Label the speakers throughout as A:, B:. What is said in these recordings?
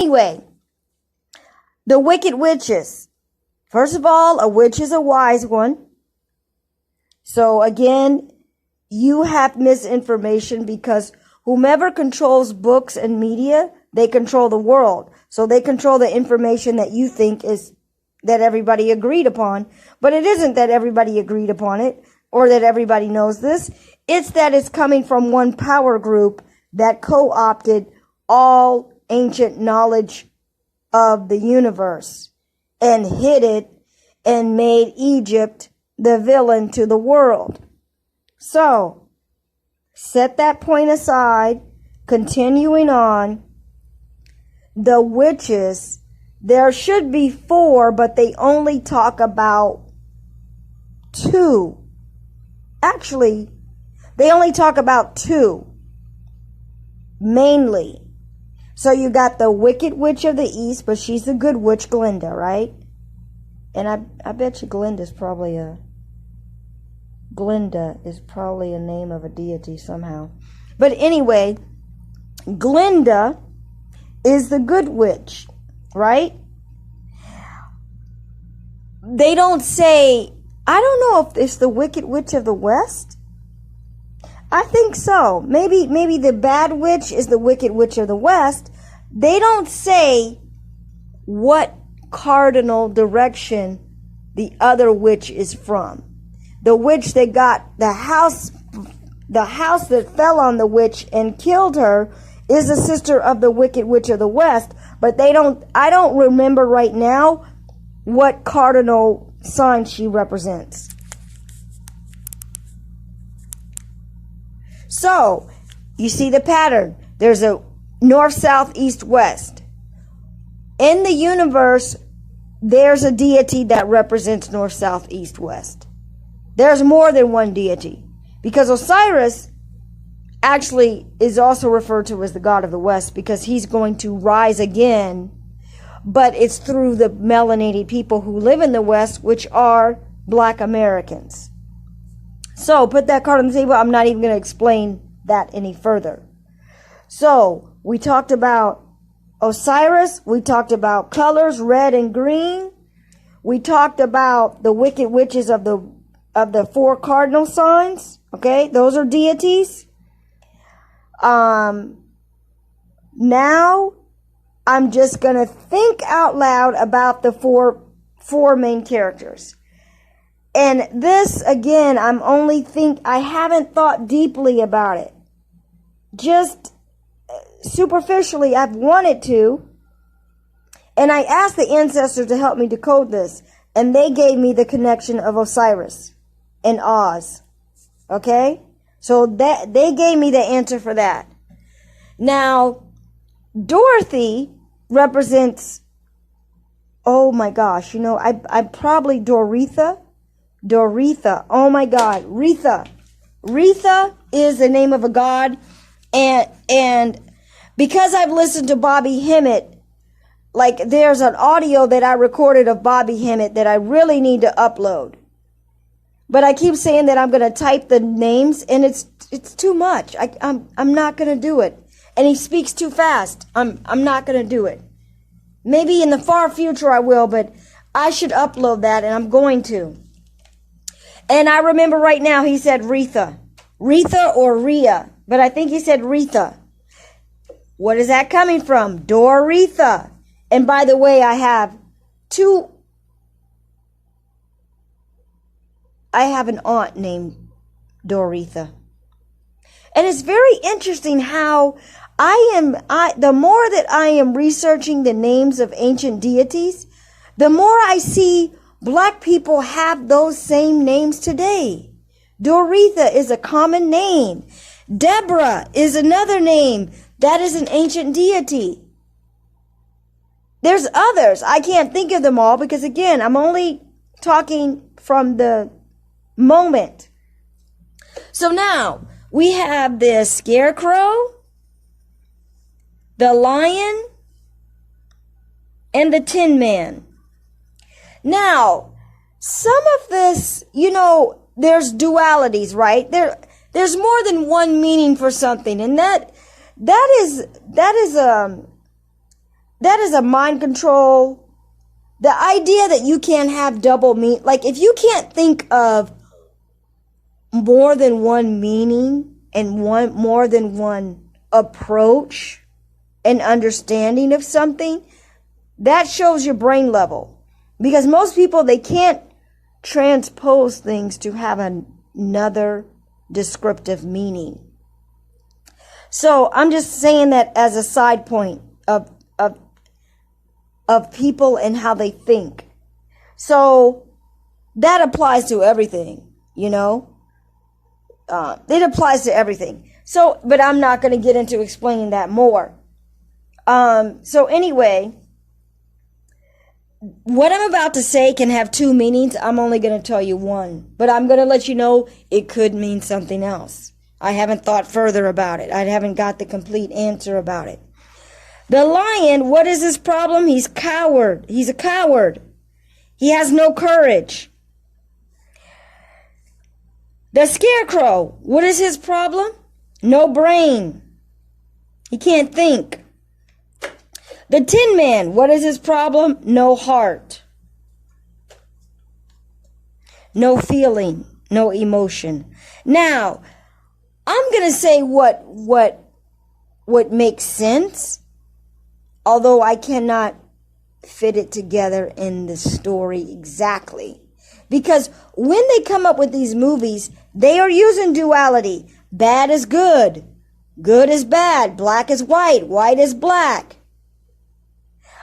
A: Anyway, the wicked witches. First of all, a witch is a wise one. So again, you have misinformation because whomever controls books and media, they control the world. So they control the information that you think is that everybody agreed upon. But it isn't that everybody agreed upon it or that everybody knows this. It's that it's coming from one power group that co-opted all ancient knowledge of the universe and hid it and made Egypt the villain to the world. So, set that point aside, continuing on. The witches, there should be 4, but they only talk about 2. Actually, they only talk about 2, mainly. So you got the Wicked Witch of the East, but she's the good witch, Glinda, right? And I bet you Glinda is probably a name of a deity somehow. But anyway, Glinda is the good witch, right? They don't say, I don't know if it's the Wicked Witch of the West. I think so. Maybe the bad witch is the Wicked Witch of the West. They don't say what cardinal direction the other witch is from. The witch that got the house that fell on the witch and killed her is a sister of the Wicked Witch of the West, but I don't remember right now what cardinal sign she represents. So, you see the pattern. There's a north, south, east, west. In the universe, there's a deity that represents north, south, east, west. There's more than one deity. Because Osiris actually is also referred to as the god of the west because he's going to rise again. But it's through the melanated people who live in the west, which are black Americans. So, put that card on the table. I'm not even going to explain that any further. So, we talked about Osiris. We talked about colors, red and green. We talked about the wicked witches of the 4 cardinal signs. Okay, those are deities. Now, I'm just going to think out loud about the four main characters. And this, again, I haven't thought deeply about it. Just superficially, I've wanted to. And I asked the ancestors to help me decode this. And they gave me the connection of Osiris and Oz. Okay? So that they gave me the answer for that. Now, Dorothy represents, oh my gosh, I probably Doretha, oh my God, Retha. Retha is the name of a god, and because I've listened to Bobby Hemmett, like there's an audio that I recorded of Bobby Hemmett that I really need to upload. But I keep saying that I'm going to type the names, and it's too much. I'm not going to do it. And he speaks too fast. I'm not going to do it. Maybe in the far future I will, but I should upload that, and I'm going to. And I remember right now he said Retha. Retha or Rhea, but I think he said Retha. What is that coming from? Doretha. And by the way, I have an aunt named Doretha. And it's very interesting how the more that I am researching the names of ancient deities, the more I see black people have those same names today. Doretha is a common name. Deborah is another name. That is an ancient deity. There's others. I can't think of them all because, again, I'm only talking from the moment. So now, we have the scarecrow, the lion, and the Tin Man. Now, some of this, there's dualities, right? There's more than one meaning for something, and that is that is a mind control. The idea that you can't have double meaning, like if you can't think of more than one meaning and more than one approach and understanding of something, that shows your brain level. Because most people, they can't transpose things to have another descriptive meaning. So I'm just saying that as a side point of people and how they think. So that applies to everything, you know. It applies to everything. So, but I'm not going to get into explaining that more. So anyway, what I'm about to say can have two meanings. I'm only going to tell you one, but I'm going to let you know it could mean something else. I haven't thought further about it. I haven't got the complete answer about it. The lion, what is his problem? He's coward. He's a coward. He has no courage. The scarecrow, what is his problem? No brain. He can't think. The Tin Man, what is his problem? No heart. No feeling, no emotion. Now, I'm going to say what makes sense, although I cannot fit it together in the story exactly. Because when they come up with these movies, they are using duality. Bad is good. Good is bad. Black is white. White is black.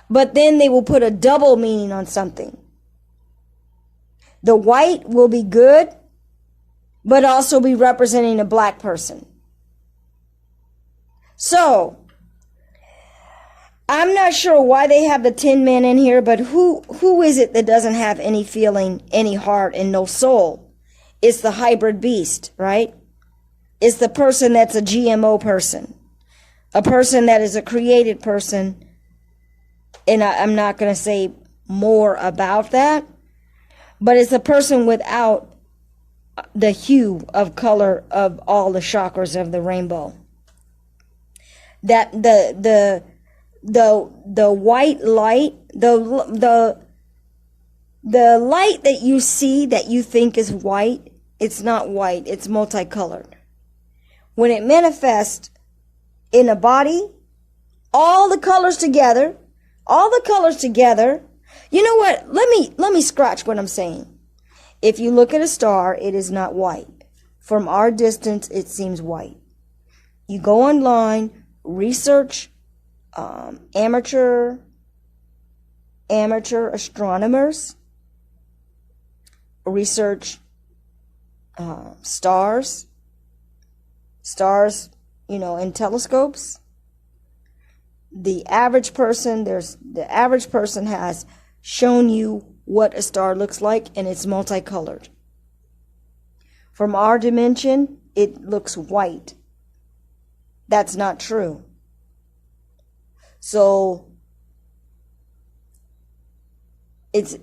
A: But then they will put a double meaning on something. The white will be good, but also be representing a black person. So, I'm not sure why they have the Tin Man in here, but who is it that doesn't have any feeling, any heart, and no soul? It's the hybrid beast, right? It's the person that's a GMO person. A person that is a created person. And I'm not going to say more about that. But it's a person without the hue of color of all the chakras of the rainbow. That the white light, the light that you see that you think is white, it's not white, it's multicolored. When it manifests in a body, all the colors together, you know what? Let me scratch what I'm saying. If you look at a star, it is not white. From our distance, it seems white. You go online, research amateur astronomers, research stars, in telescopes. The average person has shown you what a star looks like, and it's multicolored. From our dimension, it looks white. That's not true. So it's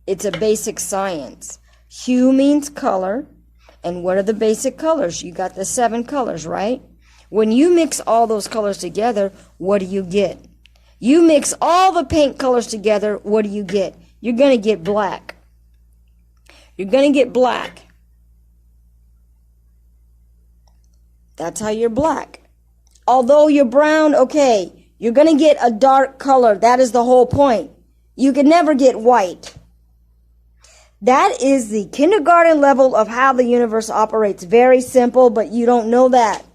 A: a basic science. Hue means color, and what are the basic colors? You got the 7 colors, right? When you mix all those colors together, what do you get? You mix all the paint colors together, what do you get? You're going to get black. You're going to get black. That's how you're black. Although you're brown, okay, you're going to get a dark color. That is the whole point. You can never get white. That is the kindergarten level of how the universe operates. Very simple, but you don't know that.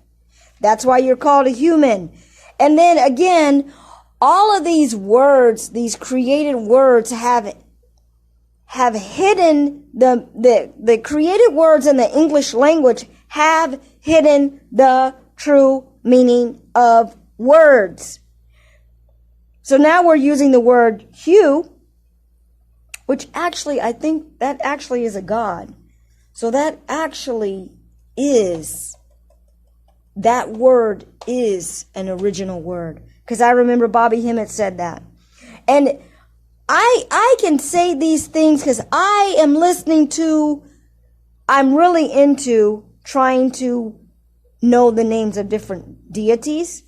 A: That's why you're called a human. And then again, all of these words, these created words have hidden the created words in the English language have hidden the true meaning of words. So now we're using the word hue, which actually, I think that actually is a god. So that word is an original word. Because I remember Bobby Hemmett said that. And I can say these things because I'm really into trying to know the names of different deities.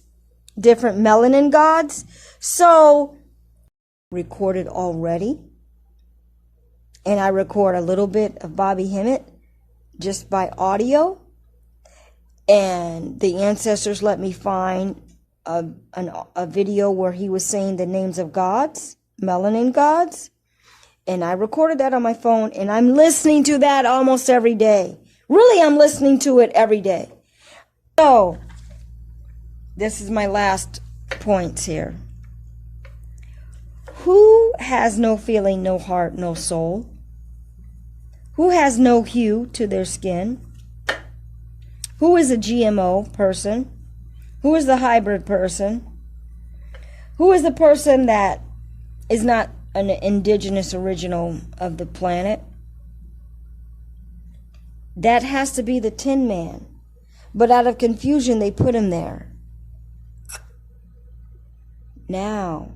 A: different melanin gods. So, recorded already. And I record a little bit of Bobby Hemmett just by audio. And the ancestors let me find a video where he was saying the names of gods, melanin gods. And I recorded that on my phone, and I'm listening to that almost every day. Really, I'm listening to it every day. So, this is my last points here. Who has no feeling, no heart, no soul? Who has no hue to their skin? Who is a GMO person? Who is the hybrid person? Who is the person that is not an indigenous original of the planet? That has to be the Tin Man. But out of confusion, they put him there. Now,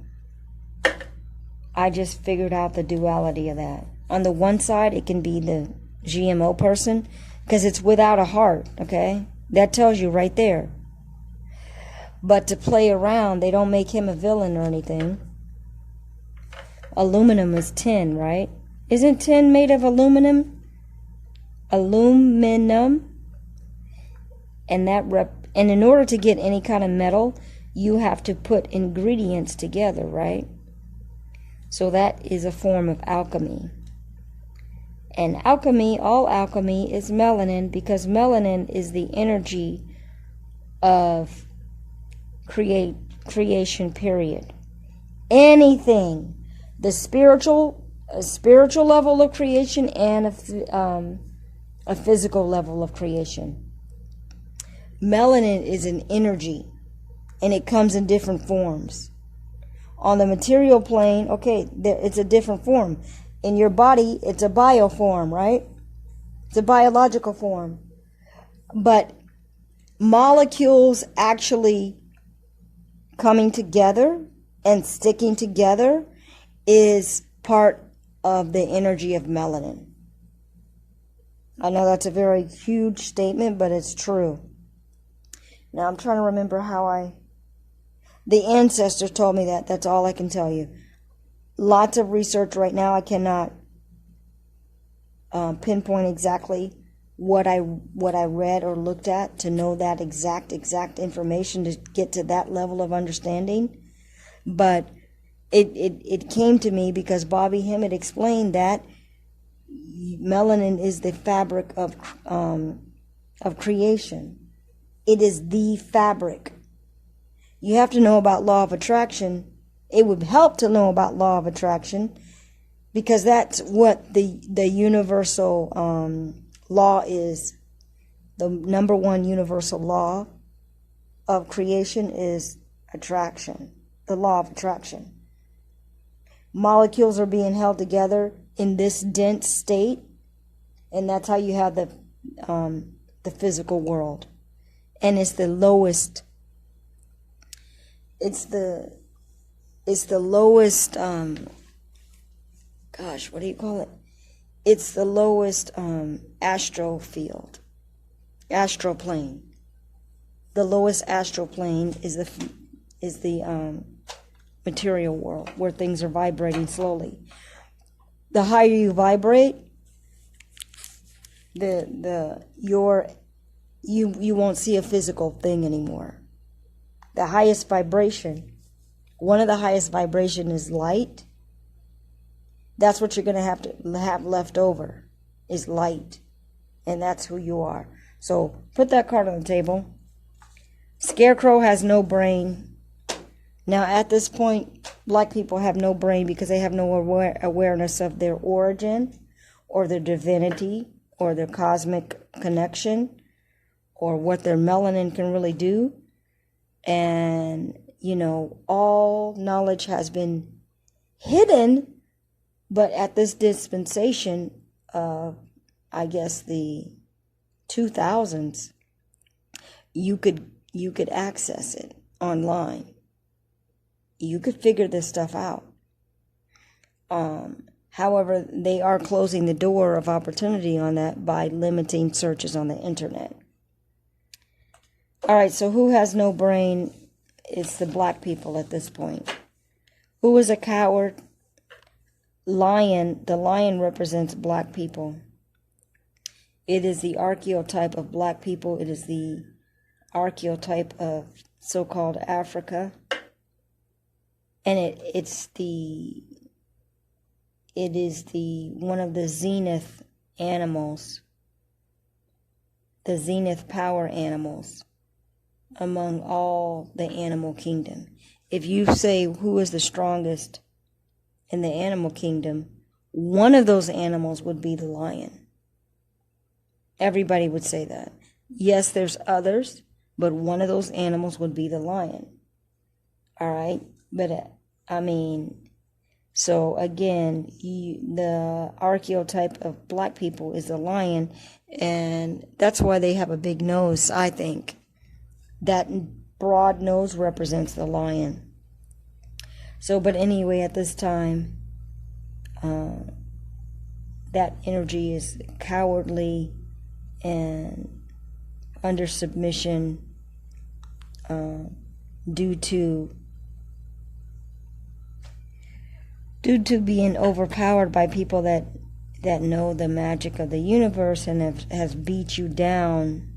A: I just figured out the duality of that. On the one side, it can be the GMO person, because it's without a heart, okay? That tells you right there. But to play around, they don't make him a villain or anything. Aluminum is tin, right? Isn't tin made of aluminum? Aluminum. And and in order to get any kind of metal, you have to put ingredients together, right? So that is a form of alchemy. And alchemy, all alchemy is melanin, because melanin is the energy of creation, period. Anything, the spiritual level of creation and a physical level of creation. Melanin is an energy, and it comes in different forms. On the material plane, okay, it's a different form. In your body, it's a bioform, right? It's a biological form. But molecules actually coming together and sticking together is part of the energy of melanin. I know that's a very huge statement, but it's true. Now I'm trying to remember the ancestors told me that. That's all I can tell you. Lots of research right now. I cannot pinpoint exactly what I read or looked at to know that exact information to get to that level of understanding. But it came to me because Bobby Hemmett explained that melanin is the fabric of creation. It is the fabric. You have to know about law of attraction. It would help to know about law of attraction, because that's what the universal law is. The number one universal law of creation is attraction, the law of attraction. Molecules are being held together in this dense state, and that's how you have the physical world. And it's the lowest. It's the lowest. What do you call it? It's the lowest astral field, astral plane. The lowest astral plane is the material world, where things are vibrating slowly. The higher you vibrate, you won't see a physical thing anymore. The highest vibration, one of the highest vibration is light. That's what you're going to have left over, is light. And that's who you are. So put that card on the table. Scarecrow has no brain. Now at this point, black people have no brain because they have no awareness of their origin or their divinity or their cosmic connection or what their melanin can really do. And, all knowledge has been hidden. But at this dispensation of, I guess, the 2000s, you could access it online. You could figure this stuff out. However, they are closing the door of opportunity on that by limiting searches on the internet. All right, so who has no brain? it's the black people at this point. Who is a coward? Lion. The lion represents black people. It is the archetype of black people. It is the archetype of so-called Africa. And it is the one of the zenith animals, the zenith power animals among all the animal kingdom. If you say who is the strongest in the animal kingdom, one of those animals would be the lion. Everybody would say that. Yes, there's others, but one of those animals would be the lion. All right? But, so again, the archetype of black people is the lion, and that's why they have a big nose, I think. That broad nose represents the lion. So, but anyway, at this time, that energy is cowardly and under submission due to being overpowered by people that know the magic of the universe and has beat you down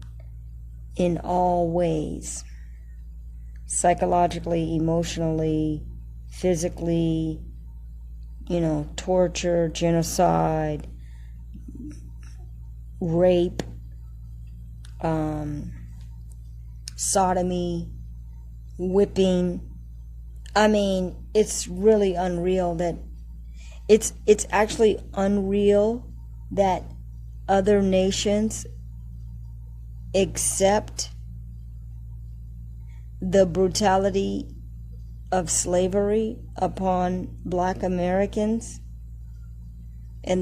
A: in all ways, psychologically, emotionally, physically, torture, genocide, rape, sodomy, whipping. It's really unreal that it's actually unreal that other nations accept the brutality of slavery upon black Americans, and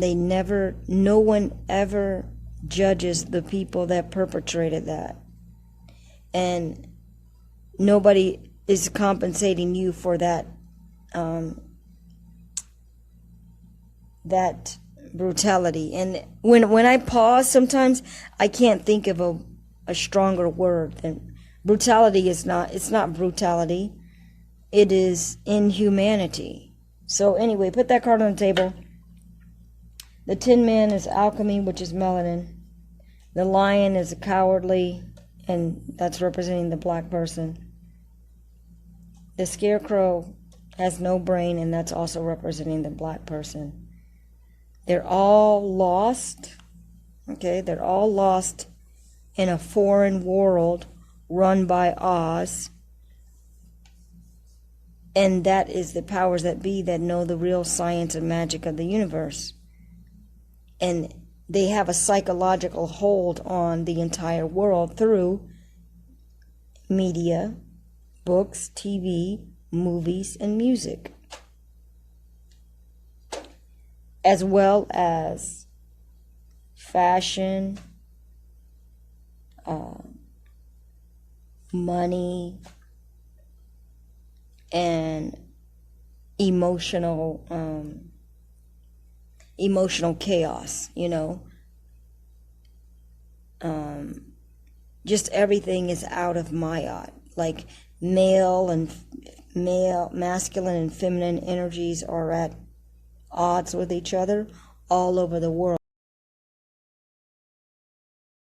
A: no one ever judges the people that perpetrated that, and nobody is compensating you for that that brutality. And when I pause, sometimes I can't think of a stronger word than brutality. It's not brutality. It is inhumanity. So anyway, put that card on the table. The Tin Man is alchemy, which is melanin. The lion is cowardly, and that's representing the black person. The Scarecrow has no brain, and that's also representing the black person. They're all lost. Okay, they're all lost in a foreign world run by Oz. And that is the powers that be that know the real science and magic of the universe. And they have a psychological hold on the entire world through media, books, TV, movies, and music, as well as fashion, money, and emotional chaos, just everything is out of Maya. Like masculine and feminine energies are at odds with each other all over the world.